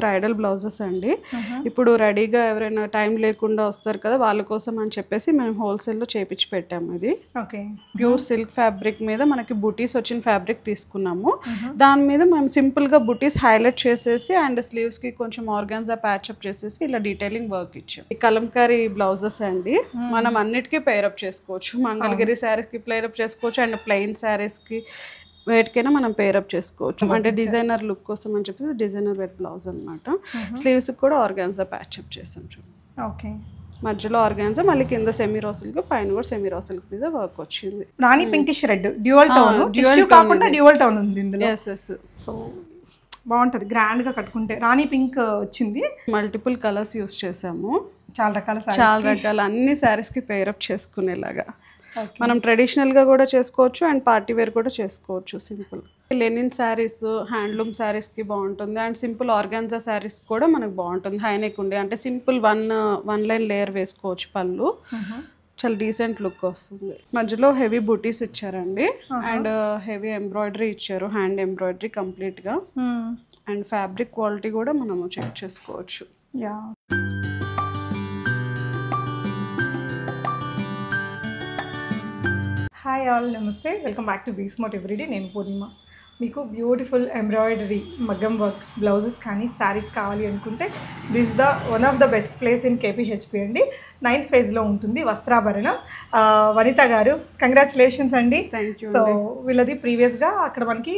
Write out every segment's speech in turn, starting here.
Bridal blouses అండి. ఇప్పుడు రెడీగా ఎవరైనా టైం లేకుండా వస్తారు కదా, వాళ్ళ కోసం అని చెప్పేసి మేము హోల్సేల్లో చేపించి పెట్టాము. ఇది ప్యూర్ సిల్క్ ఫ్యాబ్రిక్ మీద మనకి బుటీస్ వచ్చిన ఫ్యాబ్రిక్ తీసుకున్నాము. దాని మీద మేము సింపుల్గా బుటీస్ హైలైట్ చేసేసి అండ్ స్లీవ్స్కి కొంచెం ఆర్గాన్జా ప్యాచప్ చేసేసి ఇలా డీటెయిలింగ్ వర్క్ ఇచ్చాం. ఈ కలంకారీ బ్లౌజెస్ అండి, మనం అన్నిటికీ పేరప్ చేసుకోవచ్చు. మంగళగిరి శారీస్కి పేరప్ చేసుకోవచ్చు అండ్ ప్లెయిన్ శారీస్కి వేటికైనా మనం పేరప్ చేసుకోవచ్చు. అంటే డిజైనర్ లుక్ కోసం అని చెప్పేసి డిజైనర్ వేర్ బ్లౌజ్ అనమాట. స్లీవ్స్కి కూడా ఆర్గాన్జా ప్యాచప్ చేస్తాం చూడండి. మధ్యలో ఆర్గాన్జా, మళ్ళీ కింద సెమీ రోసిల్క్, పైన కూడా సెమీ రోసిల్క్ మీద వర్క్ వచ్చింది. రాణి pinkish red dual tone, tissue కాకుండా డ్యూయల్ టోన్ ఉంది ఇందులో. సో బాగుంటుంది గ్రాండ్గా కట్టుకుంటే. రాణి పింక్ వచ్చింది. మల్టిపుల్ కలర్స్ యూస్ చేసాము. చాలా రకాల అన్ని శారీస్కి పేరప్ చేసుకునేలాగా మనం ట్రెడిషనల్గా కూడా చేసుకోవచ్చు అండ్ పార్టీ వేర్ కూడా చేసుకోవచ్చు. సింపుల్ లెనిన్ శారీస్, హ్యాండ్లూమ్ శారీస్కి బాగుంటుంది అండ్ సింపుల్ ఆర్గాన్జా శారీస్ కూడా మనకు బాగుంటుంది. హైనెక్ ఉండే అంటే సింపుల్ వన్ లైన్ లేయర్ వేసుకోవచ్చు. పళ్ళు చాలా డీసెంట్ లుక్ వస్తుంది. మధ్యలో హెవీ బూటీస్ ఇచ్చారండి అండ్ హెవీ ఎంబ్రాయిడరీ ఇచ్చారు, హ్యాండ్ ఎంబ్రాయిడరీ కంప్లీట్గా. అండ్ ఫ్యాబ్రిక్ క్వాలిటీ కూడా మనము చెక్ చేసుకోవచ్చు. Hi all, namaste, welcome back to be smart everyday. నేను పూర్ణిమ. మీకు బ్యూటిఫుల్ ఎంబ్రాయిడరీ మగ్గం వర్క్ బ్లౌజెస్ కానీ శారీస్ కావాలి అనుకుంటే this the one of the best place in KPHB అండి. 9th ఫేజ్లో ఉంటుంది వస్త్రాభరణం. వనిత గారు, కంగ్రాచులేషన్స్ అండి. సో వీళ్ళది ప్రీవియస్గా అక్కడ మనకి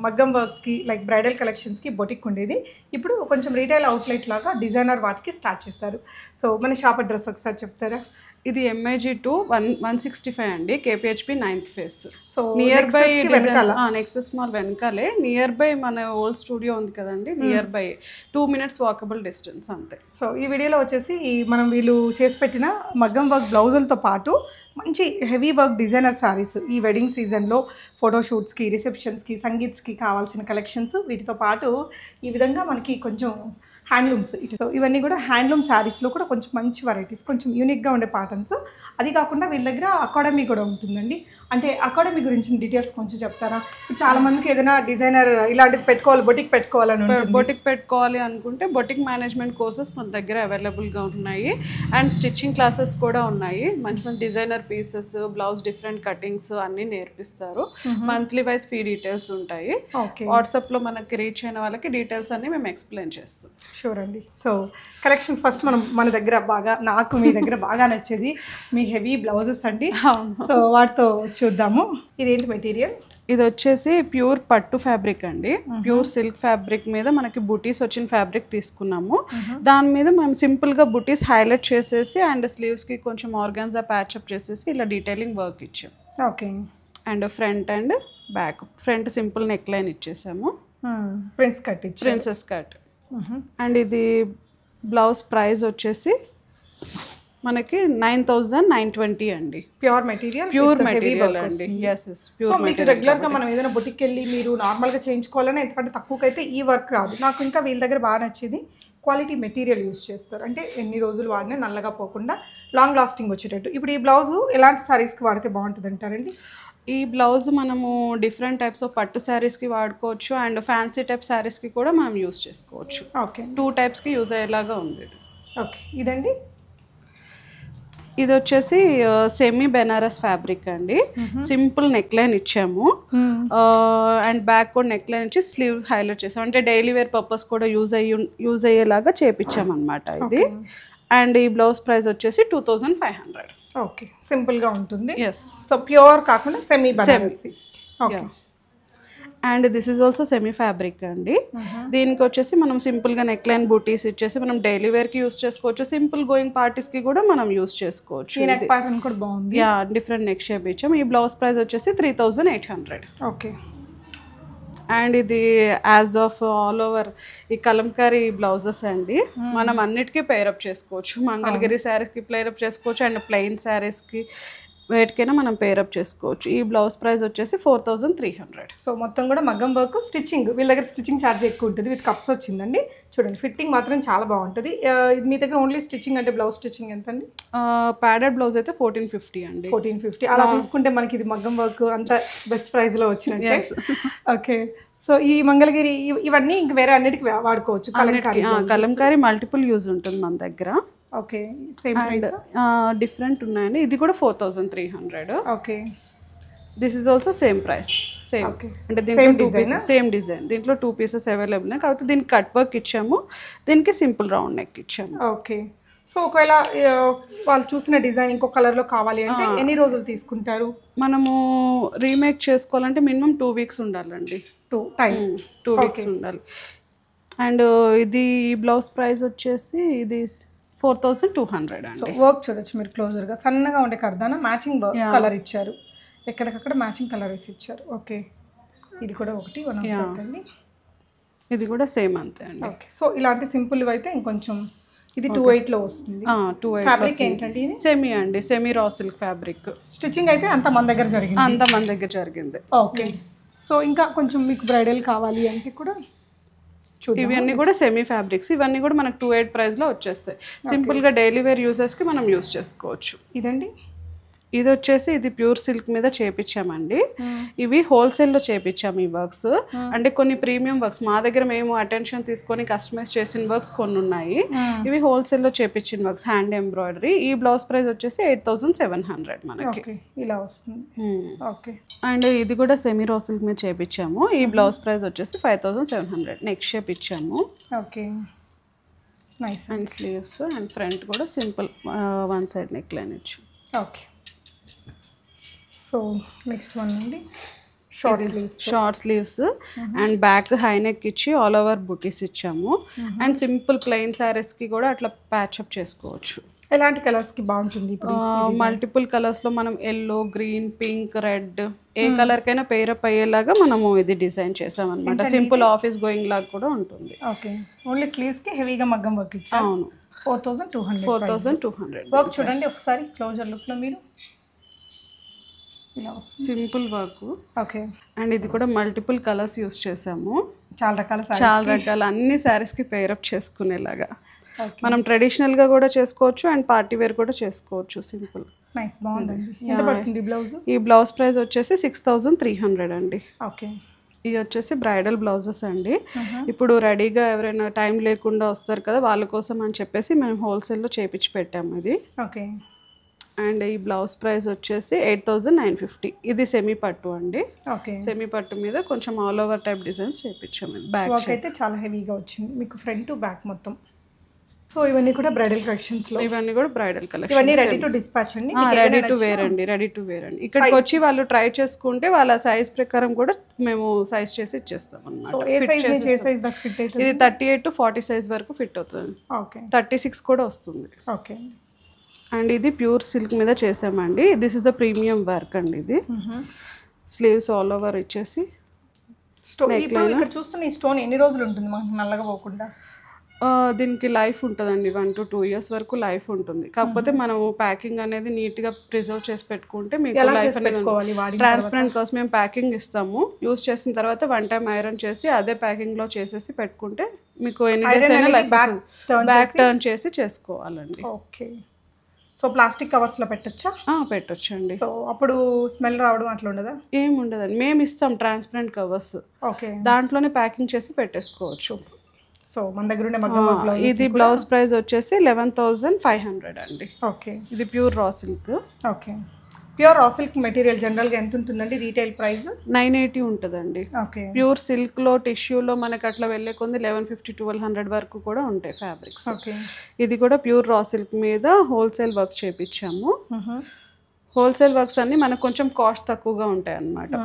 మగ్గం వర్క్స్కి లైక్ బ్రైడల్ కలెక్షన్స్కి బొటిక్ ఉండేది. ఇప్పుడు కొంచెం రీటైల్ అవుట్లెట్ లాగా డిజైనర్ వాటికి స్టార్ట్ చేశారు. సో మన షాప్ అడ్రస్ ఒకసారి చెప్తారా? ఇది MIG 2 165 అండి, KPHP 9th phase. So near by Nexus mall వెనకాలే, నియర్ బై మన ఓల్డ్ స్టూడియో ఉంది కదండి, near by 2 minutes walkable distance అంతే. సో ఈ వీడియోలో వచ్చేసి మనం వీళ్ళు చేసి పెట్టిన మగ్గం వర్క్ బ్లౌజులతో పాటు మంచి హెవీ వర్క్ డిజైనర్ శారీస్ ఈ వెడ్డింగ్ సీజన్లో ఫోటోషూట్స్కి, రిసెప్షన్స్కి, సంగీత్స్కి కావాల్సిన కలెక్షన్స్, వీటితో పాటు ఈ విధంగా మనకి కొంచెం హ్యాండ్లూమ్స్. సో ఇవన్నీ కూడా హ్యాండ్లూమ్ శారీస్లో కూడా కొంచెం మంచి వెరైటీస్, కొంచెం యూనిక్గా ఉండే ప్యాటర్న్స్. అది కాకుండా వీళ్ళ దగ్గర అకాడమీ కూడా ఉంటుందండి. అంటే అకాడమీ గురించి డీటెయిల్స్ కొంచెం చెప్తారా? చాలా మందికి ఏదైనా డిజైనర్ ఇలాంటిది పెట్టుకోవాలి, బొటిక్ పెట్టుకోవాలని, బొటిక్ పెట్టుకోవాలి అనుకుంటే బొటిక్ మేనేజ్మెంట్ కోర్సెస్ మన దగ్గర అవైలబుల్గా ఉన్నాయి అండ్ స్టిచ్చింగ్ క్లాసెస్ కూడా ఉన్నాయి. మంచి మంచి designer pieces, blouse different cuttings అన్నీ నేర్పిస్తారు. మంత్లీ వైజ్ ఫీ డీటెయిల్స్ ఉంటాయి. వాట్సాప్లో మనకి రీచ్ అయిన వాళ్ళకి డీటెయిల్స్ అన్ని మేము ఎక్స్ప్లెయిన్ చేస్తాం. షూర్ అండి. సో కలెక్షన్స్ ఫస్ట్ మన దగ్గర బాగా, నాకు మీ దగ్గర బాగా నచ్చేది మీ హెవీ బ్లౌజెస్ అండి. సో వాటితో చూద్దాము. ఇదేంటి మెటీరియల్? ఇది వచ్చేసి ప్యూర్ పట్టు ఫ్యాబ్రిక్ అండి. ప్యూర్ సిల్క్ ఫ్యాబ్రిక్ మీద మనకి బుటీస్ వచ్చిన ఫ్యాబ్రిక్ తీసుకున్నాము. దాని మీద మేము సింపుల్గా బుటీస్ హైలైట్ చేసేసి అండ్ స్లీవ్స్కి కొంచెం ఆర్గాన్జా ప్యాచప్ చేసేసి ఇలా డీటెయిలింగ్ వర్క్ ఇచ్చాం. Okay. And front and back, front simple neck line ఇచ్చేసాము, ప్రిన్సెస్ కట్. అండ్ ఇది బ్లౌజ్ ప్రైస్ వచ్చేసి మనకి 9,920 అండి. ప్యూర్ మెటీరియల్ అండి. సో మీకు రెగ్యులర్గా మనం ఏదైనా బొటిక్ వెళ్ళి మీరు నార్మల్గా చేయించుకోవాలని, ఎందుకంటే తక్కువకైతే ఈ వర్క్ రాదు. నాకు ఇంకా వీళ్ళ దగ్గర బాగా నచ్చేది క్వాలిటీ మెటీరియల్ యూస్ చేస్తారు. అంటే ఎన్ని రోజులు వాడినా నల్లగా పోకుండా లాంగ్ లాస్టింగ్ వచ్చేటట్టు. ఇప్పుడు ఈ బ్లౌజు ఎలాంటి శారీస్కి వాడితే బాగుంటుంది అంటారండి? ఈ బ్లౌజ్ మనము డిఫరెంట్ టైప్స్ ఆఫ్ పట్టు శారీస్కి వాడుకోవచ్చు అండ్ ఫ్యాన్సీ టైప్ శారీస్కి కూడా మనం యూస్ చేసుకోవచ్చు. ఓకే. 2 టైప్స్కి యూజ్ అయ్యేలాగా ఉంది. ఓకే. ఇదండి, ఇది వచ్చేసి సెమీ బెనారస్ ఫ్యాబ్రిక్ అండి. సింపుల్ నెక్ లైన్ ఇచ్చాము అండ్ బ్యాక్ కూడా నెక్ లైన్ ఇచ్చి స్లీవ్ హైలైట్ చేసాము. అంటే డైలీ వేర్ పర్పస్ కూడా యూజ్ అయ్యేలాగా చేపించాము అనమాట ఇది. అండ్ ఈ బ్లౌజ్ ప్రైస్ వచ్చేసి 2,500. ఓకే. సింపుల్గా ఉంటుంది. ఎస్. సో ప్యూర్ కాకుండా semi Banaras. Okay. And this is also semi fabric అండి. దీనికి వచ్చేసి మనం సింపుల్గా నెక్ లైన్ బూటీస్ ఇచ్చేసి మనం డైలీ వేర్కి యూస్ చేసుకోవచ్చు, సింపుల్ గోయింగ్ పార్టీస్కి కూడా మనం యూస్ చేసుకోవచ్చు. డిఫరెంట్ నెక్ షేప్ ఇచ్చాము. ఈ బ్లౌజ్ ప్రైస్ వచ్చేసి 3,800. ఓకే. అండ్ ఇది యాజ్ ఆఫ్ ఆల్ ఓవర్ ఈ కలంకారీ బ్లౌజెస్ అండి, మనం అన్నిటికీ పేరప్ చేసుకోవచ్చు. మంగళగిరి శారీస్కి పేరప్ చేసుకోవచ్చు అండ్ ప్లెయిన్ శారీస్కి వేటికైనా మనం పేరప్ చేసుకోవచ్చు. ఈ బ్లౌజ్ ప్రైస్ వచ్చేసి 4300. సో మొత్తం కూడా మగ్గం వర్క్, స్టిచ్చింగ్ వీళ్ళ దగ్గర స్టిచ్చింగ్ ఛార్జ్ ఎక్కువ ఉంటుంది. విత్ కప్స్ వచ్చిందండి. చూడండి ఫిట్టింగ్ మాత్రం చాలా బాగుంటుంది. మీ దగ్గర ఓన్లీ స్టిచ్చింగ్ అంటే బ్లౌజ్ స్టిచ్చింగ్ ఎంత అండి? ప్యాడెడ్ బ్లౌజ్ అయితే 1450 అండి. 1450. అలా చూసుకుంటే మనకి ఇది మగ్గం వర్క్ అంత బెస్ట్ ప్రైస్లో వచ్చినట్టే. ఓకే. సో ఈ మంగళగిరి ఇవన్నీ ఇంక వేరే అన్నిటికి వాడుకోవచ్చు. కలంకారీ మల్టిపుల్ యూజ్ ఉంటుంది మన దగ్గర. ఓకే. సేమ్ ప్రైస్ డిఫరెంట్ ఉన్నాయండి. ఇది కూడా 4300. Okay. This is also same price. Same అంటే దీంట్లో 2 పీసెస్ సేమ్ డిజైన్. దీంట్లో 2 పీసెస్ అవైలబుల్ ఉన్నాయి. కాకపోతే దీనికి కట్ వర్క్ ఇచ్చాము, దీనికి సింపుల్ రౌండ్ నెక్ ఇచ్చాము. ఓకే. సో ఒకవేళ వాళ్ళు చూసిన డిజైన్ ఇంకో కలర్లో కావాలి అంటే ఎన్ని రోజులు తీసుకుంటారు? మనము రీమేక్ చేసుకోవాలంటే మినిమం 2 వీక్స్ ఉండాలండి. 2 వీక్స్ ఉండాలి. అండ్ ఇది బ్లౌజ్ ప్రైస్ వచ్చేసి ఇది 4200 అండి. సో వర్క్ చూడొచ్చు మీరు క్లోజర్గా. సన్నగా ఉండే కర్దాన మ్యాచింగ్ కలర్ ఇచ్చారు, ఎక్కడికక్కడ మ్యాచింగ్ కలర్ వేసి ఇచ్చారు. ఓకే. ఇది కూడా ఒకటి అండి. ఇది కూడా సేమ్ అంతే అండి. ఓకే. సో ఇలాంటి సింపుల్ అయితే ఇంకొంచెం ఇది 28లో వస్తుంది. 28 ఫ్యాబ్రిక్ ఏంటంటే ఇది సెమీ అండి, semi raw silk fabric. Stitching అయితే అంత మన దగ్గర జరిగింది. ఓకే. సో ఇంకా కొంచెం మీకు బ్రైడల్ కావాలి అంటే కూడా ఇవన్నీ కూడా సెమీ ఫ్యాబ్రిక్స్. ఇవన్నీ కూడా మనకు 28 ప్రైస్లో వచ్చేస్తాయి. సింపుల్గా డైలీ వేర్ యూజర్స్కి మనం యూజ్ చేసుకోవచ్చు. ఇదండి ఇది వచ్చేసి ఇది ప్యూర్ సిల్క్ మీద చేపించామండి. ఇవి హోల్సేల్లో చేపించాము ఈ వర్క్స్. అంటే కొన్ని ప్రీమియం వర్క్స్ మా దగ్గర మేము అటెన్షన్ తీసుకొని కస్టమైజ్ చేసిన వర్క్స్ కొన్ని ఉన్నాయి. ఇవి హోల్సేల్లో చేపించిన వర్క్స్, హ్యాండ్ ఎంబ్రాయిడరీ. ఈ బ్లౌజ్ ప్రైస్ వచ్చేసి 8700 మనకి ఇలా వస్తుంది. ఓకే. అండ్ ఇది కూడా సెమీ రా సిల్క్ మీద చేపించాము. ఈ బ్లౌజ్ ప్రైస్ వచ్చేసి 5700. నెక్ షేప్ ఇచ్చాము. Okay. Nice. And sleeves and front కూడా సింపుల్ 1 సైడ్ నెక్ లైన్ ఇచ్చాము. ఓకే. సో నెక్స్ట్ వన్ అండి short sleeves and back high neck ఇచ్చి ఆల్ ఓవర్ బుటీస్ ఇచ్చాము. అండ్ సింపుల్ ప్లెయిన్ శారీస్కి కూడా అట్లా ప్యాచప్ చేసుకోవచ్చు. ఎలాంటి కలర్స్కి బాగుంటుంది? మల్టిపుల్ కలర్స్లో మనం ఎల్లో, గ్రీన్, పింక్, రెడ్ ఏ కలర్కైనా పేరప్ అయ్యేలాగా మనము ఇది డిజైన్ చేసామన్నమాట. సింపుల్ ఆఫీస్ గోయింగ్ లాగా కూడా ఉంటుంది. ఓకే. ఓన్లీ స్లీవ్స్కి హెవీగా మగ్గం వర్క్ ఇచ్చాము. అవును. 4200. వర్క్ చూడండి ఒకసారి క్లోజర్ లుక్లో మీరు. Simple work. ఓకే. అండ్ ఇది కూడా మల్టిపుల్ కలర్స్ యూస్ చేసాము. చాలా రకాల అన్ని శారీస్కి పేరప్ చేసుకునేలాగా. మనం ట్రెడిషనల్గా కూడా చేసుకోవచ్చు అండ్ పార్టీ వేర్ కూడా చేసుకోవచ్చు. సింపుల్. నైస్. బాగుందండి. ఎంత పడుతుంది బ్లౌజ్? ఈ బ్లౌజ్ ప్రైస్ వచ్చేసి 6300 అండి. ఓకే. ఇవి వచ్చేసి బ్రైడల్ బ్లౌజెస్ అండి. ఇప్పుడు రెడీగా ఎవరైనా టైం లేకుండా వస్తారు కదా, వాళ్ళ కోసం అని చెప్పేసి మేము హోల్సేల్లో చేపించి పెట్టాము ఇది. ఓకే. అండ్ ఈ బ్లౌజ్ ప్రైస్ వచ్చేసి 8950. ఇది సెమీ పట్టు అండి. ఓకే. సెమీ పట్టు మీద కొంచెం ఆల్ ఓవర్ టైప్ డిజైన్స్ చేపించాము. బ్యాక్ అయితే చాలా హెవీగా వచ్చింది మీకు, ఫ్రంట్ టు బ్యాక్ మొత్తం. సో ఇవన్నీ కూడా బ్రైడల్ కలెక్షన్స్లో. ఇవన్నీ కూడా బ్రైడల్ కలెక్షన్. ఇవన్నీ రెడీ టు డిస్పాచ్ అండి. రెడీ టు వేర్ అండి. ఇక్కడికి వచ్చి వాళ్ళు ట్రై చేసుకుంటే వాళ్ళ సైజ్ ప్రకారం కూడా మేము సైజ్ చేసి ఇచ్చేస్తాం అన్నమాట. ఇది 38 to 40 సైజ్ వరకు ఫిట్ అవుతుంది. ఓకే. 36 కూడా వస్తుంది. ఓకే. అండ్ ఇది ప్యూర్ సిల్క్ మీద చేసామండి. This is the premium work అండి. ఇది స్లీవ్స్ ఆల్ ఓవర్ ఇచ్చేసి స్టోన్. ఇప్పుడు ఇక్కడ చూస్తున్న ఈ స్టోన్ ఎన్ని రోజులు ఉంటుంది మనకు నల్లగా పోకుండా? దీనికి లైఫ్ ఉంటుందండి. 1 to 2 years వరకు లైఫ్ ఉంటుంది. కాకపోతే మనం ప్యాకింగ్ అనేది నీట్గా ప్రిజర్వ్ చేసి పెట్టుకుంటే మీకు లైఫ్ అనేది ట్రాన్స్పరెంట్ కోసం మేము ప్యాకింగ్ ఇస్తాము. యూస్ చేసిన తర్వాత 1 time ఐరన్ చేసి అదే ప్యాకింగ్లో చేసేసి పెట్టుకుంటే మీకు ఎన్ని డేస్ అయినా లైఫ్ బ్యాక్ టర్న్ చేసి చేసుకోవాలండి. ఓకే. సో ప్లాస్టిక్ కవర్స్లో పెట్టచ్చా? పెట్టొచ్చండి. సో అప్పుడు స్మెల్ రావడం అట్లా ఉండదా? ఏమి ఉండదండి. మేము ఇస్తాం ట్రాన్స్పరెంట్ కవర్స్. ఓకే. దాంట్లోనే ప్యాకింగ్ చేసి పెట్టేసుకోవచ్చు. సో మన దగ్గర ఇది బ్లౌజ్ ప్రైస్ వచ్చేసి 11500 అండి. ఓకే. ఇది pure raw silk. Okay. Pure raw silk material జనరల్గా ఎంత ఉంటుందండి రీటైల్ ప్రైస్? 980 ఉంటుందండి. ఓకే. ప్యూర్ సిల్క్లో టిష్యూలో మనకి అట్లా వెళ్ళే కొంది 1150-1200 వరకు కూడా ఉంటాయి ఫ్యాబ్రిక్స్. ఓకే. ఇది కూడా ప్యూర్ రా సిల్క్ మీద హోల్సేల్ వర్క్ చేపించాము. హోల్సేల్ వర్క్స్ అన్ని మనకు కొంచెం కాస్ట్ తక్కువగా ఉంటాయి అన్నమాట.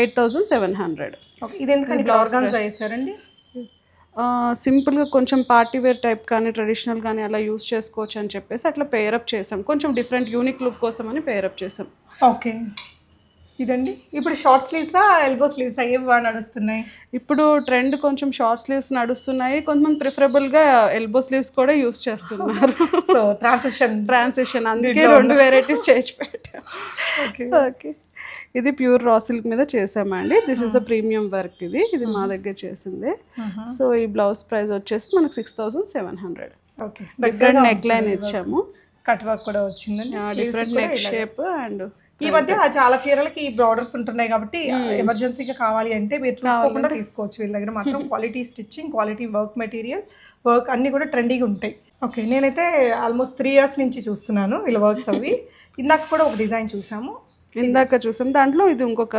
8700. ఇది ఎందుకంటే ఆర్గాన్జా వేసారండి? సింపుల్గా కొంచెం పార్టీ వేర్ టైప్ కానీ ట్రెడిషనల్ కానీ అలా యూస్ చేసుకోవచ్చు అని చెప్పేసి అట్లా పేరప్ చేసాం. కొంచెం డిఫరెంట్ యూనిక్ లుక్ కోసం అని పేరప్ చేసాం. ఓకే. ఇదండి ఇప్పుడు షార్ట్ స్లీవ్సా ఎల్బో స్లీవ్స్ అయ్యే బాగా నడుస్తున్నాయి? ఇప్పుడు ట్రెండ్ కొంచెం షార్ట్ స్లీవ్స్ నడుస్తున్నాయి, కొంతమంది ప్రిఫరబుల్గా ఎల్బో స్లీవ్స్ కూడా యూస్ చేస్తున్నారు. సో ట్రాన్సిషన్ అందుకే 2 వెరైటీస్ చేసి పెట్టాం. ఓకే, ఇది ప్యూర్ రా సిల్క్ మీద చేసామండి. This is the premium work. ఇది మా దగ్గర చేసింది. సో ఈ బ్లౌజ్ ప్రైస్ వచ్చేసి మనకు 6700. ఓకే, డిఫరెంట్ నెక్ లైన్ ఇచ్చాము, కట్ వర్క్ కూడా వచ్చిందండి, డిఫరెంట్ నెక్ షేప్. అండ్ ఈ మధ్య చాలా చీరలకి ఈ బార్డర్స్ ఉంటున్నాయి కాబట్టి ఎమర్జెన్సీగా కావాలి అంటే మీరు చూసుకోకుండా తీసుకోవచ్చు. వీళ్ళ దగ్గర మాత్రం quality stitching, quality work material, work అన్నీ కూడా ట్రెండీగా ఉంటాయి. ఓకే, నేనైతే ఆల్మోస్ట్ 3 years నుంచి చూస్తున్నాను వీళ్ళ వర్క్స్ అవి. ఇందాక కూడా ఒక డిజైన్ చూసాము, దాంట్లో ఇది ఇంకొక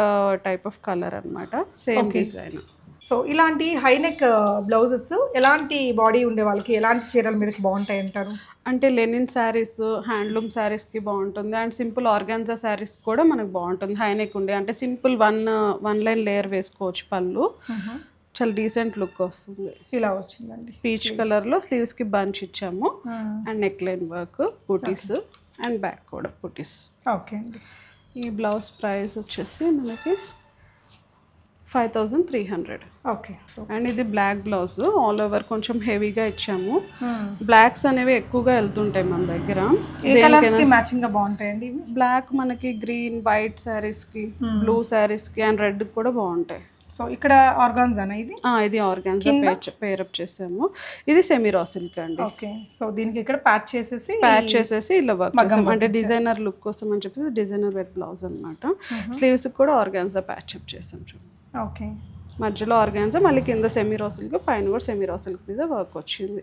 టైప్ ఆఫ్ కలర్ అన్నమాట, సేమ్ డిజైన్. సో ఇలాంటి హై నెక్ బ్లౌజెస్ ఎలాంటి బాడీ ఉండే వాళ్ళకి ఎలాంటి చీరల మీదకి బాగుంటాయి అంటారు? అంటే లెనిన్ శారీస్, హ్యాండ్లూమ్ శారీస్కి బాగుంటుంది. అండ్ సింపుల్ ఆర్గాన్జా శారీస్ కూడా మనకు బాగుంటుంది. హై నెక్ ఉండే అంటే సింపుల్ వన్ లైన్ లేయర్ వేసుకోవచ్చు. పళ్ళు చాలా డీసెంట్ లుక్ వస్తుంది. ఇలా వచ్చిందండి, పీచ్ కలర్లో స్లీవ్స్కి బంచ్ ఇచ్చాము. And neck line work, booties, and back కూడా బూటీస్. ఓకే అండి, ఈ బ్లౌజ్ ప్రైస్ వచ్చేసి మనకి 5300. ఓకే. సో అండ్ ఇది బ్లాక్ బ్లౌజ్, ఆల్ ఓవర్ కొంచెం హెవీగా ఇచ్చాము. బ్లాక్స్ అనేవి ఎక్కువగా వెళ్తుంటాయి మన దగ్గర. మ్యాచింగ్ గా బాగుంటాయండి. బ్లాక్ మనకి గ్రీన్, వైట్ శారీస్కి, బ్లూ శారీస్కి, అండ్ రెడ్ కూడా బాగుంటాయి. సో ఇక్కడ ఆర్గాన్జానా ఇది ఆర్గాన్జా పేరప్ చేసాము. ఇది సెమీ రా సిల్క్ అండి. ఓకే, సో దీనికి ఇక్కడ ప్యాచ్ చేసేసి ఇలా వర్క్ చేసాము. అంటే డిజైనర్ లుక్ కోసం అని చెప్పేసి డిజైనర్ వెట్ బ్లౌజ్ అనమాట. స్లీవ్స్ కూడా ఆర్గాన్జా ప్యాచ్ అప్ చేసాం చూడండి. ఓకే, మధ్యలో ఆర్గాన్జా, మళ్ళీ కింద సెమీ రా సిల్క్, పైన కూడా సెమీ రా సిల్క్ మీద వర్క్ వచ్చింది.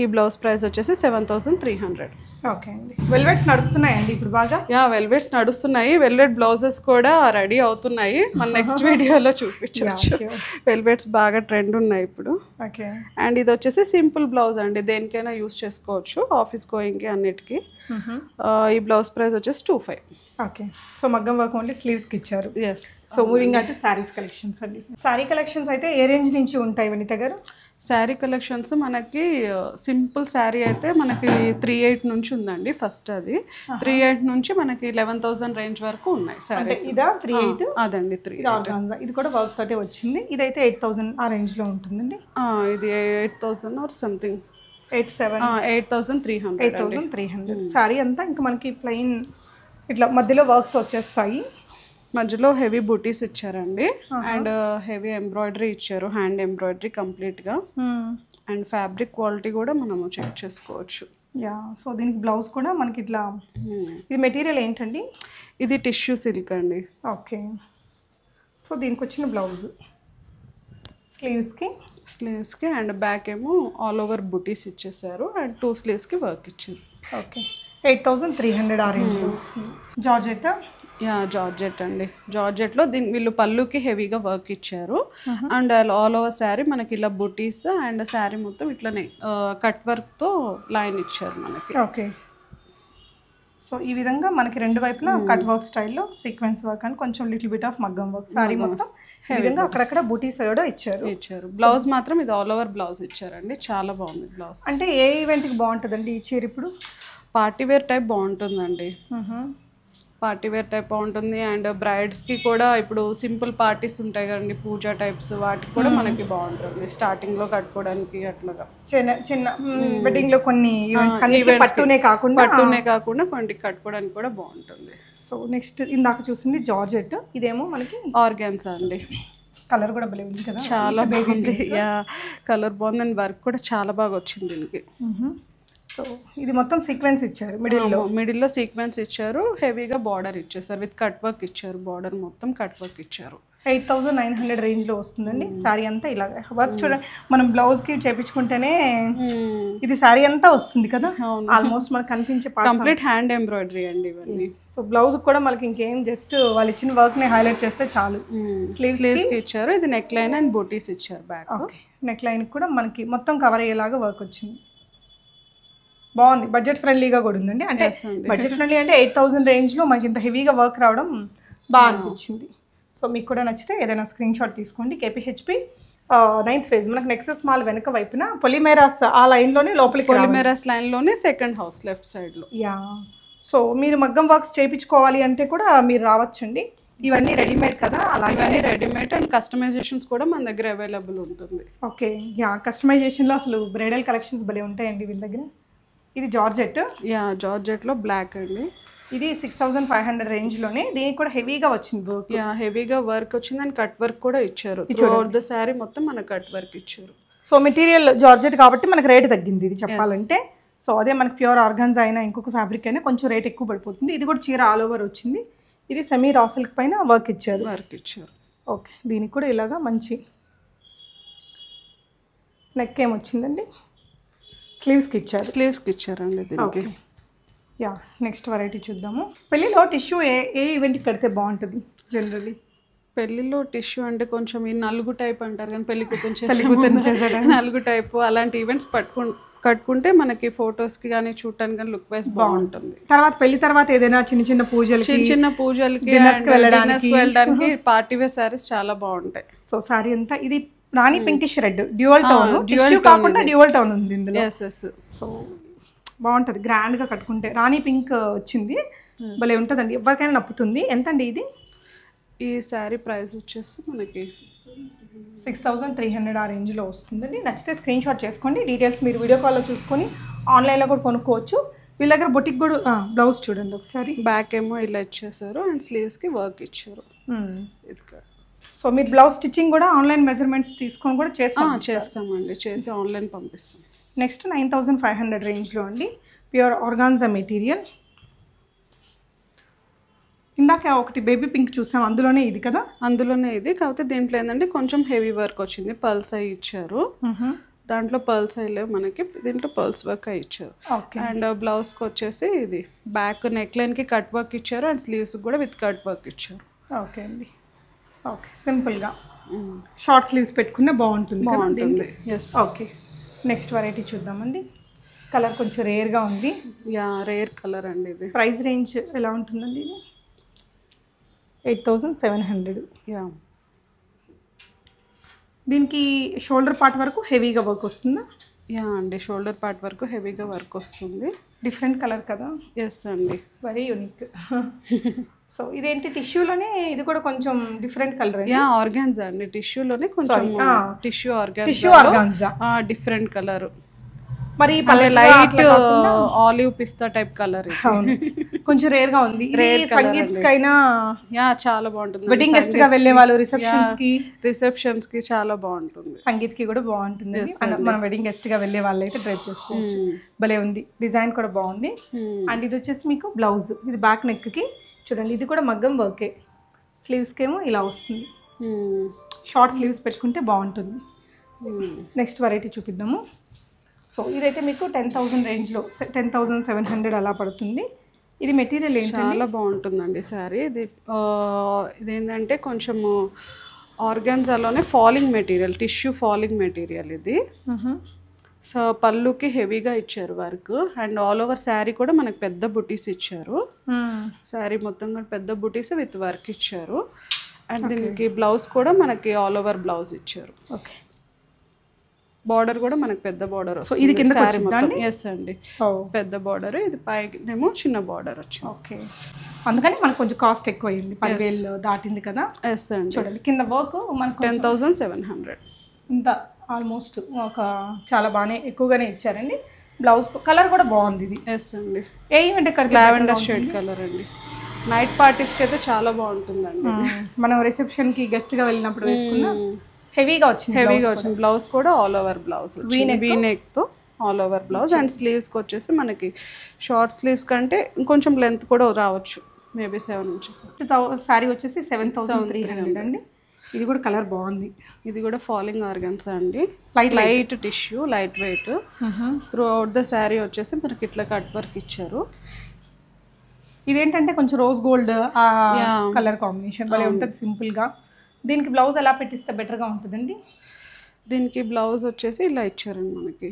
ఈ బ్లౌజ్ ప్రైస్ వచ్చేసి 7300. ఓకే అండి. వెల్వెట్స్ నడుస్తున్నాయండి ఇప్పుడు బాగా? వెల్వెట్స్ నడుస్తున్నాయి. వెల్వెట్ బ్లౌజెస్ కూడా రెడీ అవుతున్నాయి, మన నెక్స్ట్ వీడియోలో చూపించవచ్చు. వెల్వెట్స్ బాగా ట్రెండ్ ఉన్నాయి ఇప్పుడు. ఓకే, అండ్ ఇది వచ్చేసి సింపుల్ బ్లౌజ్ అండి, దేనికైనా యూస్ చేసుకోవచ్చు, ఆఫీస్ గోయింగ్కి అన్నిటికీ. ఈ బ్లౌజ్ ప్రైస్ వచ్చేసి 25. ఓకే, సో మగ్గం వర్క్ ఓన్లీ స్లీవ్స్కి ఇచ్చారు. ఎస్. సో మూవింగ్ అంటే శారీస్ కలెక్షన్స్ అండి. శారీ కలెక్షన్స్ అయితే ఏ రేంజ్ నుంచి ఉంటాయి వనిత గారు? శారీ కలెక్షన్స్ మనకి సింపుల్ శారీ అయితే మనకి 38 నుంచి ఉందండి. ఫస్ట్ అది 38 నుంచి మనకి 11,000 రేంజ్ వరకు ఉన్నాయి శారీస్. ఇదా 38? అదండి 38. ఇది కూడా వర్క్ తోటే వచ్చింది. ఇదైతే 8,000 ఆ రేంజ్ లో ఉంటుందండి. ఇది 8,000 ఆర్ సంథింగ్, 8,300. 8,300 శారీ అంతా ఇంకా మనకి ప్లెయిన్ ఇట్లా మధ్యలో వర్క్స్ వచ్చేస్తాయి. మధ్యలో హెవీ బూటీస్ ఇచ్చారండి, అండ్ హెవీ ఎంబ్రాయిడరీ ఇచ్చారు, హ్యాండ్ ఎంబ్రాయిడరీ కంప్లీట్గా. అండ్ ఫ్యాబ్రిక్ క్వాలిటీ కూడా మనము చెక్ చేసుకోవచ్చు. యా, సో దీనికి బ్లౌజ్ కూడా మనకి ఇట్లా, ఇది మెటీరియల్ ఏంటండి? ఇది టిష్యూ సిల్క్ అండి. ఓకే, సో దీనికి వచ్చిన బ్లౌజ్ స్లీవ్స్కి అండ్ బ్యాక్ ఏమో ఆల్ ఓవర్ బూటీస్ ఇచ్చేసారు, అండ్ 2 స్లీవ్స్కి వర్క్ ఇచ్చారు. ఓకే, 8,300 ఆ రేంజ్లో. జార్జెట్? జార్జెట్ అండి. జార్జెట్లో వీళ్ళు పళ్ళుకి హెవీగా వర్క్ ఇచ్చారు. అండ్ ఆల్ ఓవర్ శారీ మనకి ఇలా బుటీస్, అండ్ శారీ మొత్తం ఇట్లనే కట్ వర్క్తో లైన్ ఇచ్చారు మనకి. ఓకే, సో ఈ విధంగా మనకి రెండు వైపులా కట్ వర్క్ స్టైల్లో సీక్వెన్స్ వర్క్ అని కొంచెం లిటిల్ బిట్ ఆఫ్ మగ్గం వర్క్, శారీ మొత్తం ఈ విధంగా అక్కడక్కడ బూటీస్ కూడా ఇచ్చారు. బ్లౌజ్ మాత్రం ఇది ఆల్ ఓవర్ బ్లౌజ్ ఇచ్చారండి, చాలా బాగుంది బ్లౌజ్. అంటే ఏ ఈవెంట్కి బాగుంటుందండి ఈ చీర? ఇప్పుడు పార్టీ వేర్ టైప్ బాగుంటుందండి, పార్టీ వేర్ టైప్ బాగుంటుంది. అండ్ బ్రైడ్స్కి కూడా ఇప్పుడు సింపుల్ పార్టీస్ ఉంటాయి కదండి, పూజా టైప్స్, వాటికి కూడా మనకి బాగుంటుంది స్టార్టింగ్లో కట్టుకోవడానికి. అట్లాగా చిన్న వెడ్డింగ్ లో కొన్ని పట్టునే కాకుండా కొన్ని కట్టుకోవడానికి కూడా బాగుంటుంది. సో నెక్స్ట్ ఇందాక చూసింది జార్జెట్, ఇదేమో మనకి ఆర్గాన్జా అండి. కలర్ కూడా భలే ఉంది కదా, చాలా బాగుంది. కలర్ బాగుంది, అండ్ వర్క్ కూడా చాలా బాగా వచ్చింది దీనికి. సో ఇది మొత్తం సీక్వెన్స్ ఇచ్చారు, మిడిల్లో సీక్వెన్స్ ఇచ్చారు, హెవీగా బార్డర్ ఇచ్చేసారు, విత్ కట్ వర్క్ ఇచ్చారు, బార్డర్ మొత్తం కట్ వర్క్ ఇచ్చారు. 8,900 రేంజ్లో వస్తుందండి శారీ అంతా. ఇలాగ వర్క్ చూడండి, మనం బ్లౌజ్కి చేపించుకుంటేనే ఇది శారీ అంతా వస్తుంది కదా, ఆల్మోస్ట్ మనకు కనిపించే కంప్లీట్ హ్యాండ్ ఎంబ్రాయిడరీ అండి ఇవన్నీ. సో బ్లౌజ్ కూడా మనకి ఇంకేం, జస్ట్ వాళ్ళు ఇచ్చిన వర్క్ని హైలైట్ చేస్తే చాలు. స్లీవ్స్కి ఇచ్చారు, ఇది నెక్ లైన్ అండ్ బూటీస్ ఇచ్చారు బ్యాక్. ఓకే, నెక్ లైన్కి కూడా మనకి మొత్తం కవర్ అయ్యేలాగా వర్క్ వచ్చింది, బాగుంది. బడ్జెట్ ఫ్రెండ్లీగా కూడా ఉందండి. అంటే బడ్జెట్ ఫ్రెండ్లీ అంటే 8,000 రేంజ్లో మనకి ఇంత హెవీగా వర్క్ రావడం బాగా అనిపించింది. సో మీకు కూడా నచ్చితే ఏదైనా స్క్రీన్ షాట్ తీసుకోండి. KPHP 9th phase మనకు నెక్సస్ మాల్ వెనక వైపున పొలిమేరాస్ ఆ లైన్లోనే లోపలికి, పొలిమేరాస్ లైన్లోనే సెకండ్ హౌస్ లెఫ్ట్ సైడ్లో. యా, సో మీరు మగ్గం వర్క్స్ చేయించుకోవాలి అంటే కూడా మీరు రావచ్చండి. ఇవన్నీ రెడీమేడ్ కదా, అలాగే ఇవన్నీ రెడీమేడ్ అండ్ కస్టమైజేషన్స్ కూడా మన దగ్గర అవైలబుల్ ఉంటుంది. ఓకే. యా, కస్టమైజేషన్లో అసలు బ్రైడల్ కలెక్షన్స్ భలే ఉంటాయండి వీళ్ళ దగ్గర. ఇది జార్జెట్. యా, జార్జెట్లో బ్లాక్ అండి. ఇది 6500 రేంజ్లోనే. దీనికి కూడా హెవీగా వచ్చింది వర్క్. యా, హెవీగా వర్క్ వచ్చింది అండ్ కట్ వర్క్ కూడా ఇచ్చారు. త్రూఅవుట్ ద శారీ మొత్తం మనకు కట్ వర్క్ ఇచ్చారు. సో మెటీరియల్ జార్జెట్ కాబట్టి మనకు రేట్ తగ్గింది ఇది చెప్పాలంటే. సో అదే మనకి ప్యూర్ ఆర్గాన్జా అయినా ఇంకొక ఫ్యాబ్రిక్ అయినా కొంచెం రేట్ ఎక్కువ పడిపోతుంది. ఇది కూడా చీర ఆల్ ఓవర్ వచ్చింది. ఇది సెమీ రా సిల్క్ పైన వర్క్ ఇచ్చారు. ఓకే. దీనికి కూడా ఇలాగా మంచి నెక్ ఏమొచ్చిందండి, స్లీవ్స్కి ఇచ్చారండి దీనికి. యా, నెక్స్ట్ వెరైటీ చూద్దాము. పెళ్ళిలో టిష్యూ ఏ ఈవెంట్కి కడితే బాగుంటుంది జనరల్లీ? పెళ్లిలో టిష్యూ అంటే కొంచెం ఈ నలుగు టైప్ అంటారు కానీ పెళ్లి కూతురు నలుగు టైప్ అలాంటి ఈవెంట్స్ కట్టుకుంటే మనకి ఫొటోస్కి కానీ చూడటానికి కానీ లుక్ వైజ్ బాగుంటుంది. తర్వాత పెళ్లి తర్వాత ఏదైనా చిన్న పూజలకి వెళ్ళడానికి పార్టీ వేర్ సారీస్ చాలా బాగుంటాయి. సో సారీ అంతా ఇది రాణి పింకిష్ రెడ్ డ్యూయల్ టోన్, కాకుండా డ్యూయల్ టోన్ ఉంది ఇందులో. సో బాగుంటుంది గ్రాండ్గా కట్టుకుంటే. రాణి పింక్ వచ్చింది, భలే ఉంటుందండి, ఎవరికైనా నప్పుతుంది. ఎంతండి ఇది? ఈ శారీ ప్రైస్ వచ్చేసి మనకి 6300 ఆ రేంజ్లో వస్తుందండి. నచ్చితే స్క్రీన్ షాట్ చేసుకోండి. డీటెయిల్స్ మీరు వీడియో కాల్లో చూసుకొని ఆన్లైన్లో కూడా కొనుక్కోవచ్చు. వీళ్ళ దగ్గర బొటిక్ కూడా బ్లౌజ్ చూడండి ఒకసారి. బ్యాక్ ఏమో ఇలా ఇచ్చేసారు అండ్ స్లీవ్స్కి వర్క్ ఇచ్చారు. సో మీరు బ్లౌజ్ స్టిచ్చింగ్ కూడా ఆన్లైన్ మెజర్మెంట్స్ తీసుకొని కూడా చేస్తామండి, చేసి ఆన్లైన్ పంపిస్తాం. నెక్స్ట్ 9500 రేంజ్లో అండి, ప్యూర్ ఆర్గాన్జా మెటీరియల్. ఇందాక ఒకటి బేబీ పింక్ చూసాం, అందులోనే ఇది కదా? అందులోనే ఇది, కాకపోతే దీంట్లో ఏంటంటే కొంచెం హెవీ వర్క్ వచ్చింది. పల్స్ అయి ఇచ్చారు, దాంట్లో పల్స్ అయ్యలేవు మనకి, దీంట్లో పల్స్ వర్క్ అయి ఇచ్చారు. అండ్ బ్లౌజ్కి వచ్చేసి ఇది బ్యాక్ నెక్ లైన్కి కట్ వర్క్ ఇచ్చారు అండ్ స్లీవ్స్కి కూడా విత్ కట్ వర్క్ ఇచ్చారు. ఓకే అండి. ఓకే, సింపుల్గా షార్ట్ స్లీవ్స్ పెట్టుకున్నా బాగుంటుంది. ఎస్. ఓకే, నెక్స్ట్ వెరైటీ చూద్దామండి. కలర్ కొంచెం రేర్గా ఉంది. యా, రేర్ కలర్ అండి ఇది. ప్రైస్ రేంజ్ ఎలా ఉంటుందండి ఇది? 8700. యా, దీనికి షోల్డర్ పార్ట్ వరకు హెవీగా వర్క్ వస్తుందా? యా అండి, షోల్డర్ పార్ట్ వరకు హెవీగా వర్క్ వస్తుంది. డిఫరెంట్ కలర్ కదా? ఎస్ అండి, వెరీ యూనిక్. సో ఇదేంటి టిష్యూలోనే, ఇది కూడా కొంచెం డిఫరెంట్ కలర్. యా, ఆర్గాన్జా అండి, టిష్యూలోనే కొంచెం టిష్యూ ఆర్గాన్జా డిఫరెంట్ కలర్. మరి లైట్ ఆలివ్ పిస్తా టైప్ కలర్, కొంచెం రేర్ గా ఉంది. సంగీత్స్ కైనా యా చాలా బాగుంటుంది. వెడ్డింగ్ గెస్ట్ గా వెళ్ళే వాళ్ళు రిసెప్షన్స్ కి చాలా బాగుంటుంది. సంగీత్ కి కూడా బాగుంటుంది. మనం వెడ్డింగ్ గెస్ట్ గా వెళ్ళే వాళ్ళు అయితే డ్రైవ్ చేసుకోవచ్చు. భలే ఉంది, డిజైన్ కూడా బాగుంది. అండ్ ఇది వచ్చేసి మీకు బ్లౌజ్, ఇది బ్యాక్ నెక్ కి చూడండి, ఇది కూడా మగ్గం వర్కే. స్లీవ్స్ కేమో ఇలా వస్తుంది, షార్ట్ స్లీవ్స్ పెట్టుకుంటే బాగుంటుంది. Next variety చూపిద్దాము. సో ఇదైతే మీకు 10,000 రేంజ్లో 10,700 అలా పడుతుంది. ఇది మెటీరియల్ ఏంటంటే చాలా బాగుంటుందండి శారీ. ఇదేంటంటే కొంచెము ఆర్గాన్జాలోనే falling material, tissue falling material ఇది. సో పళ్ళుకి హెవీగా ఇచ్చారు work and all over sari కూడా మనకు పెద్ద బుటీస్ ఇచ్చారు. శారీ మొత్తం కూడా పెద్ద బుటీస్ విత్ వర్క్ ఇచ్చారు. అండ్ దీనికి బ్లౌజ్ కూడా మనకి ఆల్ ఓవర్ బ్లౌజ్ ఇచ్చారు. ఓకే, బార్డర్ కూడా మనకి పెద్ద బార్డర్. సో ఇది కింద మొత్తం. ఎస్ అండి, పెద్ద బార్డర్, ఇది పైనేమో చిన్న బార్డర్ వచ్చింది. ఓకే, అందుకని మనకు కొంచెం కాస్ట్ ఎక్కువ అయింది, 10,000 దాటింది కదా. ఎస్ అండి, చూడండి కింద వర్క్ మనకు 10,700 ఇంత ఆల్మోస్ట్ ఒక చాలా బాగానే ఎక్కువగానే ఇచ్చారండి. బ్లౌజ్ కలర్ కూడా బాగుంది ఇది. ఎస్ అండి, ఏ ఈవెంట్ ఇక్కడ లావెండర్ షేడ్ కలర్ అండి. నైట్ పార్టీస్కి అయితే చాలా బాగుంటుందండి. మనం రిసెప్షన్కి గెస్ట్గా వెళ్ళినప్పుడు వేసుకున్నా హెవీగా వచ్చింది. బ్లౌజ్ కూడా all over blouse, V neck తో ఆల్ ఓవర్ బ్లౌజ్. అండ్ స్లీవ్స్కి వచ్చేసి మనకి షార్ట్ స్లీవ్స్ కంటే ఇంకొంచెం లెంత్ కూడా రావచ్చు, మేబీ 7 inches. శారీ వచ్చేసి 7,300 అండి. ఇది కూడా కలర్ బాగుంది. ఇది కూడా ఫాలింగ్ ఆర్గాన్జా అండి, light tissue, light weight. Through out the sari వచ్చేసి మనకి ఇట్లా కట్ వర్క్ ఇచ్చారు. ఇదేంటంటే కొంచెం రోజ్ గోల్డ్ కలర్ కాంబినేషన్ భలే ఉంటుంది సింపుల్గా. దీనికి బ్లౌజ్ ఎలా పెట్టిస్తే బెటర్గా ఉంటుందండి? దీనికి బ్లౌజ్ వచ్చేసి ఇలా ఇచ్చారండి మనకి,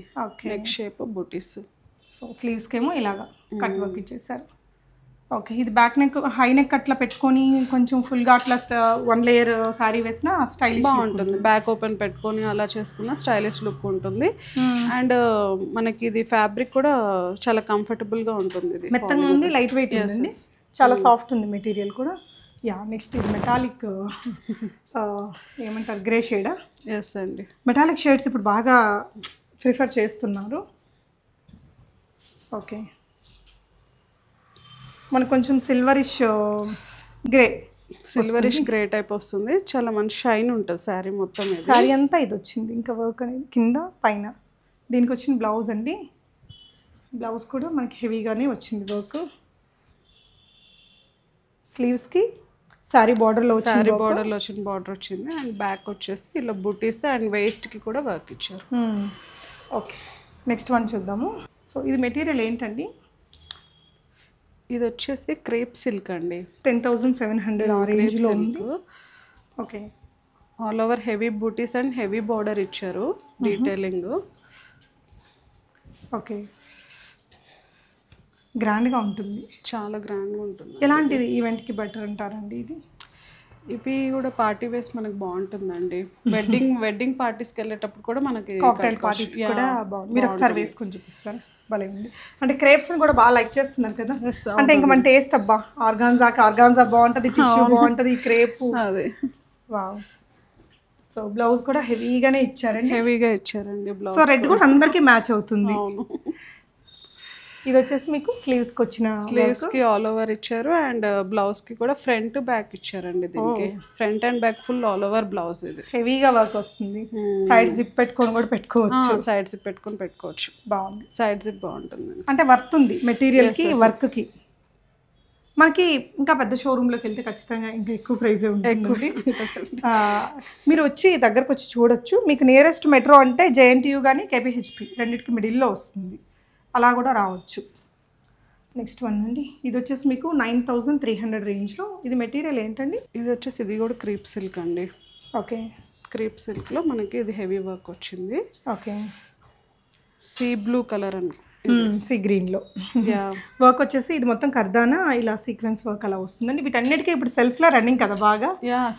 నెక్ షేప్ బుటీస్. సో స్లీవ్స్కి ఏమో ఇలాగా కట్ వర్క్ ఇచ్చేసారు. ఓకే, ఇది బ్యాక్ నెక్ హై నెక్ అట్లా పెట్టుకొని కొంచెం ఫుల్గా అట్లా 1 లేయర్ శారీ వేసినా స్టైలిష్ బాగుంటుంది. బ్యాక్ ఓపెన్ పెట్టుకొని అలా చేసుకున్న స్టైలిష్ లుక్ ఉంటుంది. అండ్ మనకి ఇది ఫ్యాబ్రిక్ కూడా చాలా కంఫర్టబుల్గా ఉంటుంది. ఇది మెత్తగా ఉంది, లైట్ వెయిట్ ఉంది, చాలా సాఫ్ట్ ఉంది మెటీరియల్ కూడా. యా నెక్స్ట్ ఇది మెటాలిక్ ఏమంటారు గ్రే షేడా? ఎస్ అండి. మెటాలిక్ షేడ్స్ ఇప్పుడు బాగా ప్రిఫర్ చేస్తున్నారు. ఓకే, మనకు కొంచెం సిల్వరిష్ గ్రే టైప్ వస్తుంది. చాలా మంచి షైన్ ఉంటుంది శారీ మొత్తం. శారీ అంతా ఇది వచ్చింది, ఇంకా వర్క్ అనేది కింద పైన. దీనికి వచ్చిన బ్లౌజ్ అండి, బ్లౌజ్ కూడా మనకి హెవీగానే వచ్చింది వర్క్. స్లీవ్స్కి శారీ బార్డర్లో శారీ బార్డర్లో వచ్చిన బార్డర్ వచ్చింది అండ్ బ్యాక్ వచ్చేసి ఇలా బుటీస్ అండ్ వేస్ట్కి కూడా వర్క్ ఇచ్చారు. ఓకే, నెక్స్ట్ వన్ చూద్దాము. సో ఇది మెటీరియల్ ఏంటండి? ఇది వచ్చేసి క్రేప్ సిల్క్ అండి. 10,700 ఆ రేంజ్లో ఉంది. Okay, all over heavy booties and heavy border ఇచ్చారు డీటెయిలింగ్. ఓకే, గ్రాండ్గా ఉంటుంది, చాలా గ్రాండ్గా ఉంటుంది. ఎలాంటిది ఈవెంట్కి బెటర్ అంటారండి ఇది? ఇవి కూడా పార్టీ వేస్ మనకు బాగుంటుందండి. వెడ్డింగ్ పార్టీస్కి వెళ్ళేటప్పుడు కూడా మనకి కాక్టైల్ పార్టీస్ కూడా బాగుంది. మీరు ఒకసారి వేసుకొని చూపిస్తారు, భలే ఉంది. అంటే క్రేప్స్ని కూడా బాగా లైక్ చేస్తున్నారు కదా, అంటే ఇంకా మన టేస్ట్ అబ్బా ఆర్గాన్జా బాగుంటుంది, టిష్యూ బాగుంటుంది, క్రేప్ అదే. వావ్. సో బ్లౌజ్ కూడా హెవీగానే ఇచ్చారండి. హెవీగా ఇచ్చారండి బ్లౌజ్. సో రెడ్ కూడా అందరికీ మ్యాచ్ అవుతుంది. అవును. ఇది వచ్చేసి మీకు స్లీవ్స్కి వచ్చిన స్లీవ్స్కి ఆల్ ఓవర్ ఇచ్చారు అండ్ బ్లౌజ్కి కూడా ఫ్రంట్ బ్యాక్ ఇచ్చారండి. దీనికి front and back full all over blouse. ఇది హెవీగా వర్క్ వస్తుంది. సైడ్ జిప్ పెట్టుకొని కూడా పెట్టుకోవచ్చు. సైడ్ జిప్ పెట్టుకొని పెట్టుకోవచ్చు. బాగుంది, సైడ్ జిప్ బాగుంటుంది. అంటే వర్త్ ఉంది మెటీరియల్కి వర్క్కి. మనకి ఇంకా పెద్ద షోరూంలోకి వెళ్తే ఖచ్చితంగా ఇంకా ఎక్కువ ప్రైజే ఉంటుంది. మీరు వచ్చి దగ్గరకు వచ్చి చూడొచ్చు. మీకు నియరెస్ట్ మెట్రో అంటే JNTU కానీ KPHP రెండింటికి మిడిల్లో వస్తుంది, అలా కూడా రావచ్చు. నెక్స్ట్ వన్ అండి, ఇది వచ్చేసి మీకు 9,300 రేంజ్లో. ఇది మెటీరియల్ ఏంటండి? ఇది వచ్చేసి ఇది కూడా క్రీప్ సిల్క్ అండి. ఓకే, క్రీప్ సిల్క్లో మనకి ఇది హెవీ వర్క్ వచ్చింది. ఓకే, సీ బ్లూ కలర్ అని, సీ గ్రీన్లో వర్క్ వచ్చేసి ఇది మొత్తం కర్దానా ఇలా సీక్వెన్స్ వర్క్ అలా వస్తుందండి. వీటన్నిటికీ ఇప్పుడు సెల్ఫ్లో రన్నింగ్ కదా బాగా.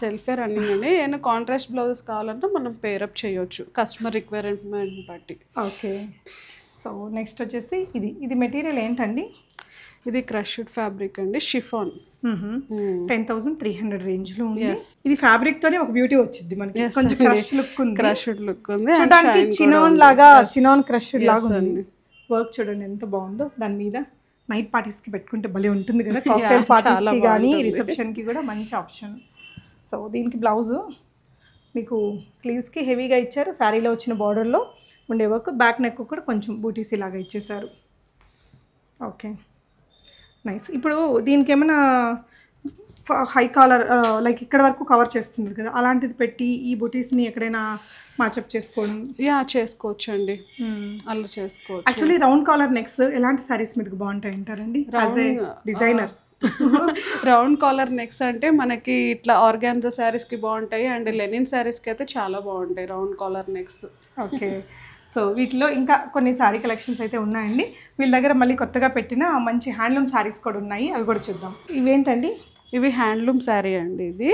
సెల్ఫే రన్నింగ్ అండి. ఏమైనా కాంట్రాస్ట్ బ్లౌజెస్ కావాలంటే మనం పేరప్ చేయొచ్చు కస్టమర్ రిక్వైర్మెంట్ బట్టి. ఓకే, సో నెక్స్ట్ వచ్చేసి ఇది మెటీరియల్ ఏంటండి? ఇది క్రష్డ్ ఫ్యాబ్రిక్ అండి, షిఫాన్. 10,300 రేంజ్లో ఉంది. ఇది ఫ్యాబ్రిక్ తోనే ఒక బ్యూటీ వచ్చింది మనకి, కొంచెం క్రష్ లుక్ ఉంది. క్రష్డ్ లుక్ ఉంది, చూడడానికి చినాన్ క్రష్డ్ లాగా ఉంది. వర్క్ చూడండి ఎంత బాగుందో. దాని మీద నైట్ పార్టీస్కి పెట్టుకుంటే భలే ఉంటుంది కదా, కాక్టైల్ పార్టీస్కి కానీ రిసెప్షన్కి కూడా మంచి ఆప్షన్. సో దీనికి బ్లౌజు మీకు స్లీవ్స్కి హెవీగా ఇచ్చారు, శారీలో వచ్చిన బార్డర్లో ఉండే వర్క్, బ్యాక్ నెక్ కూడా కొంచెం బూటీస్ ఇలాగా ఇచ్చేసారు. Okay, nice. ఇప్పుడు దీనికి ఏమైనా హై కాలర్ లైక్ ఇక్కడ వరకు కవర్ చేస్తున్నారు కదా, అలాంటిది పెట్టి ఈ బూటీస్ని ఎక్కడైనా మ్యాచప్ చేసుకోవడం చేసుకోవచ్చు అండి. అలా చేసుకోవచ్చు. యాక్చువల్లీ రౌండ్ కాలర్ నెక్స్ ఎలాంటి శారీస్ మీదకి బాగుంటాయి అంటారండి డిజైనర్? రౌండ్ కాలర్ నెక్స్ అంటే మనకి ఇట్లా ఆర్గాన్జా శారీస్కి బాగుంటాయి అండ్ లెనిన్ శారీస్కి అయితే చాలా బాగుంటాయి round caller next. Okay, so వీటిలో ఇంకా కొన్ని శారీ కలెక్షన్స్ అయితే ఉన్నాయండి. వీళ్ళ దగ్గర మళ్ళీ కొత్తగా పెట్టిన మంచి హ్యాండ్లూమ్ శారీస్ కూడా ఉన్నాయి, అవి కూడా చూద్దాం. ఇవేంటండి? ఇవి హ్యాండ్లూమ్ శారీ అండి. ఇది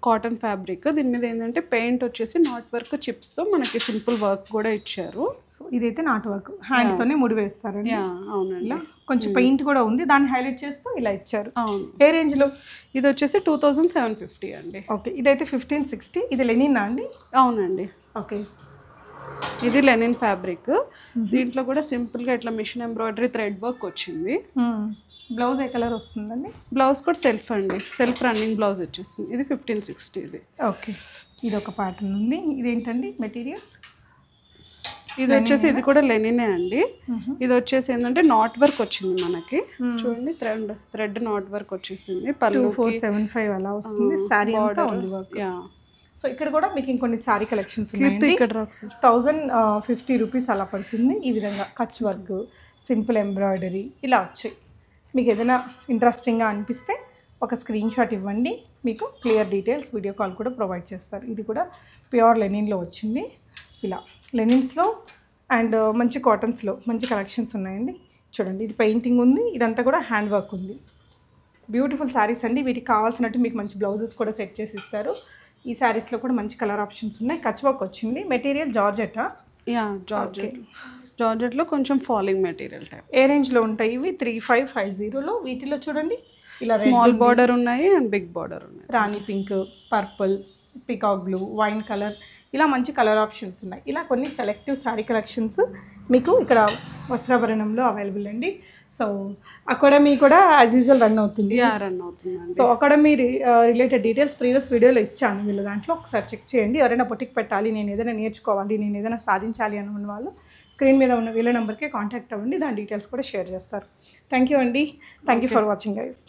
కాటన్ ఫ్యాబ్రిక్. దీని మీద ఏంటంటే పెయింట్ వచ్చేసి నాట్ వర్క్ చిప్స్తో మనకి సింపుల్ వర్క్ కూడా ఇచ్చారు. సో ఇదైతే నాట్ వర్క్, హ్యాండ్తోనే ముడి వేస్తారండి. అవునండి, ఇలా కొంచెం పెయింట్ కూడా ఉంది, దాన్ని హైలైట్ చేస్తూ ఇలా ఇచ్చారు. అవును. ఏ రేంజ్లో? ఇది వచ్చేసి 2,750 అండి. ఓకే, ఇదైతే 1,560. ఇది లెనిన్ అండి? అవునండి. ఓకే, ఇది లెనిన్ ఫ్యాబ్రిక్. దీంట్లో కూడా సింపుల్గా ఇట్లా మిషన్ ఎంబ్రాయిడరీ థ్రెడ్ వర్క్ వచ్చింది. బ్లౌజ్ ఏ కలర్ వస్తుందండి? బ్లౌజ్ కూడా సెల్ఫ్ అండి, సెల్ఫ్ రన్నింగ్ బ్లౌజ్ వచ్చేస్తుంది. ఇది 1,560. ఇది ఓకే, ఇది ఒక ప్యాటర్న్ ఉంది. ఇదేంటండి మెటీరియల్? ఇది వచ్చేసి ఇది కూడా లెనినే అండి. ఇది వచ్చేసి ఏంటంటే నాట్ వర్క్ వచ్చింది మనకి, చూడండి థ్రెడ్ నాట్ వర్క్ వచ్చేసింది. 2475 అలా వస్తుంది. శారీ అంతా ఉంది వర్క్. సో ఇక్కడ కూడా మీకు ఇంకొన్ని శారీ కలెక్షన్స్ ఉన్నాయి. ఇక్కడ 1,050 రూపీస్ అలా పడుతుంది. ఈ విధంగా కచ్ వర్క్, సింపుల్ ఎంబ్రాయిడరీ ఇలా వచ్చాయి. మీకు ఏదైనా ఇంట్రెస్టింగ్గా అనిపిస్తే ఒక స్క్రీన్ షాట్ ఇవ్వండి, మీకు క్లియర్ డీటెయిల్స్ వీడియో కాల్ కూడా ప్రొవైడ్ చేస్తారు. ఇది కూడా ప్యూర్ లెనిన్లో వచ్చింది. ఇలా లెనిన్స్లో అండ్ మంచి కాటన్స్లో మంచి కలెక్షన్స్ ఉన్నాయండి. చూడండి, ఇది పెయింటింగ్ ఉంది, ఇదంతా కూడా హ్యాండ్ వర్క్ ఉంది. బ్యూటిఫుల్ శారీస్ అండి. వీటికి కావాల్సినట్టు మీకు మంచి బ్లౌజెస్ కూడా సెట్ చేసి ఇస్తారు. ఈ శారీస్లో కూడా మంచి కలర్ ఆప్షన్స్ ఉన్నాయి. కచ్ వర్క్ వచ్చింది. మెటీరియల్ జార్జెటా? జార్జెట్లో కొంచెం ఫాలింగ్ మెటీరియల్ టైప్. ఏ రేంజ్లో ఉంటాయి ఇవి? 3,550లో. వీటిలో చూడండి ఇలా స్మాల్ బార్డర్ ఉన్నాయి అండ్ బిగ్ బార్డర్ ఉన్నాయి. రాణి pink, purple, peacock blue, wine colour, ఇలా మంచి కలర్ ఆప్షన్స్ ఉన్నాయి. ఇలా కొన్ని సెలెక్టివ్ శారీ కలెక్షన్స్ మీకు ఇక్కడ వస్త్రాభరణంలో అవైలబుల్ అండి. సో అకాడమీ కూడా యాజ్ యూజువల్ రన్ అవుతుంది. రన్ అవుతుంది. So academy related details previous వీడియోలో ఇచ్చాను, వీళ్ళు దాంట్లో ఒకసారి చెక్ చేయండి. ఎవరైనా బొటిక్ పెట్టాలి, నేను ఏదైనా నేర్చుకోవాలి, నేను ఏదైనా సాధించాలి అనుకున్న వాళ్ళు స్క్రీన్ మీద ఉన్న వీళ్ళ నెంబర్కి కాంటాక్ట్ అవ్వండి, దాని డీటెయిల్స్ కూడా షేర్ చేస్తారు. థ్యాంక్ యూ అండి. Thank you for watching guys.